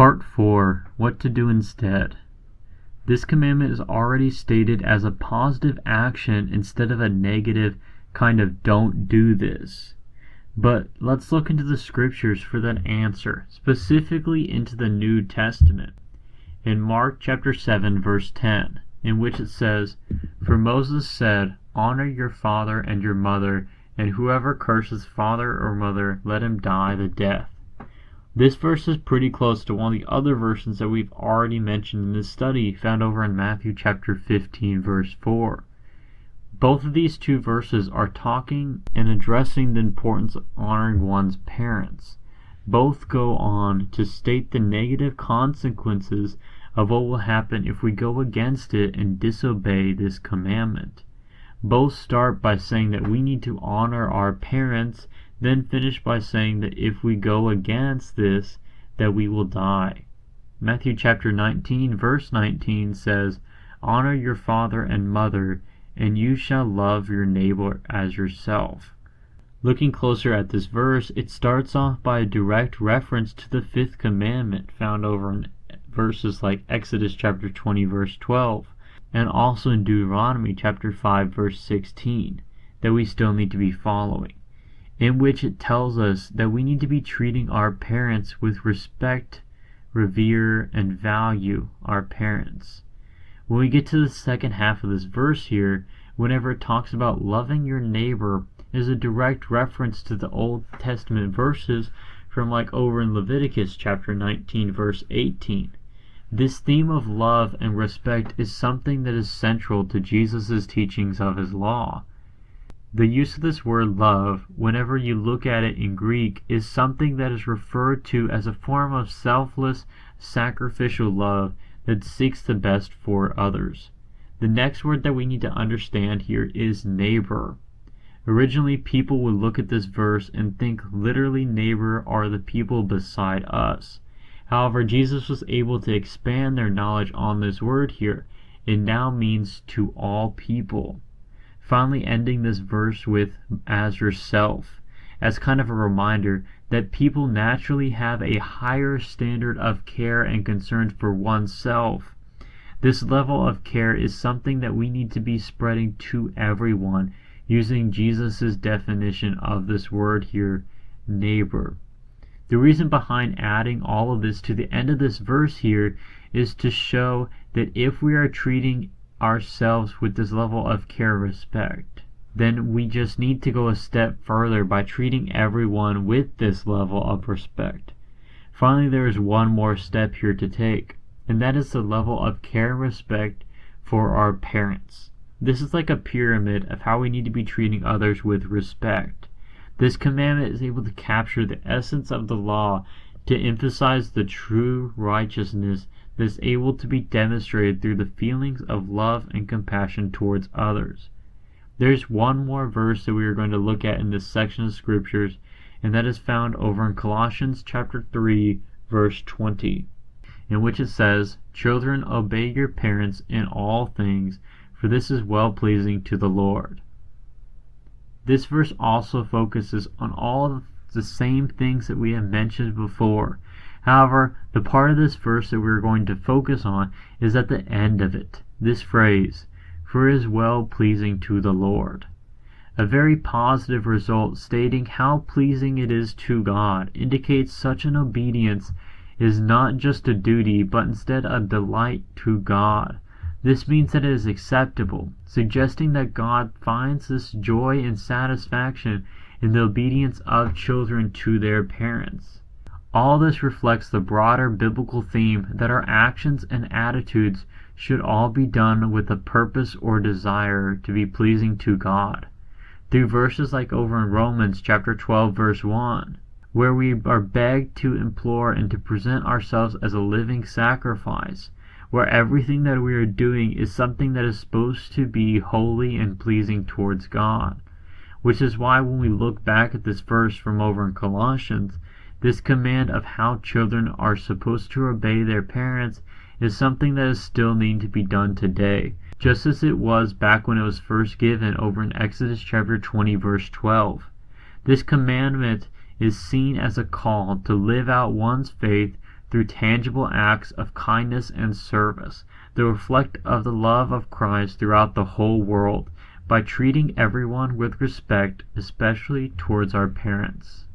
Part 4. What to do instead. This commandment is already stated as a positive action instead of a negative kind of don't do this. But let's look into the scriptures for that answer, specifically into the New Testament. In Mark chapter 7 verse 10, in which it says, "For Moses said, Honor your father and your mother, and whoever curses father or mother, let him die the death." This verse is pretty close to one of the other verses that we've already mentioned in this study, found over in Matthew chapter 15 verse 4. Both of these two verses are talking and addressing the importance of honoring one's parents. Both go on to state the negative consequences of what will happen if we go against it and disobey this commandment. Both start by saying that we need to honor our parents, then finish by saying that if we go against this, that we will die. Matthew chapter 19 verse 19 says, "Honor your father and mother, and you shall love your neighbor as yourself." Looking closer at this verse, it starts off by a direct reference to the fifth commandment found over in verses like Exodus chapter 20 verse 12, and also in Deuteronomy chapter 5 verse 16, that we still need to be following, in which it tells us that we need to be treating our parents with respect, revere, and value our parents. When we get to the second half of this verse here, whenever it talks about loving your neighbor, is a direct reference to the Old Testament verses from like over in Leviticus chapter 19 verse 18. This theme of love and respect is something that is central to Jesus' teachings of his law. The use of this word love, whenever you look at it in Greek, is something that is referred to as a form of selfless, sacrificial love that seeks the best for others. The next word that we need to understand here is neighbor. Originally, people would look at this verse and think literally neighbor are the people beside us. However, Jesus was able to expand their knowledge on this word here. It now means to all people. Finally ending this verse with as yourself, as kind of a reminder that people naturally have a higher standard of care and concern for oneself. This level of care is something that we need to be spreading to everyone, using Jesus' definition of this word here, neighbor. The reason behind adding all of this to the end of this verse here is to show that if we are treating ourselves with this level of care and respect, then we just need to go a step further by treating everyone with this level of respect. Finally, there is one more step here to take, and that is the level of care and respect for our parents. This is like a pyramid of how we need to be treating others with respect. This commandment is able to capture the essence of the law to emphasize the true righteousness that is able to be demonstrated through the feelings of love and compassion towards others. There's one more verse that we are going to look at in this section of scriptures, and that is found over in Colossians chapter 3 verse 20, in which it says, "Children, obey your parents in all things, for this is well-pleasing to the Lord." This verse also focuses on all of the same things that we have mentioned before. However, the part of this verse that we're going to focus on is at the end of it, this phrase, "for it is well-pleasing to the Lord." A very positive result stating how pleasing it is to God indicates such an obedience is not just a duty, but instead a delight to God. This means that it is acceptable, suggesting that God finds this joy and satisfaction in the obedience of children to their parents. All this reflects the broader biblical theme that our actions and attitudes should all be done with a purpose or desire to be pleasing to God. Through verses like over in Romans chapter 12 verse 1, where we are begged to implore and to present ourselves as a living sacrifice, where everything that we are doing is something that is supposed to be holy and pleasing towards God. Which is why when we look back at this verse from over in Colossians, this command of how children are supposed to obey their parents is something that is still needing to be done today, just as it was back when it was first given over in Exodus chapter 20 verse 12. This commandment is seen as a call to live out one's faith through tangible acts of kindness and service, the reflect of the love of Christ throughout the whole world, by treating everyone with respect, especially towards our parents.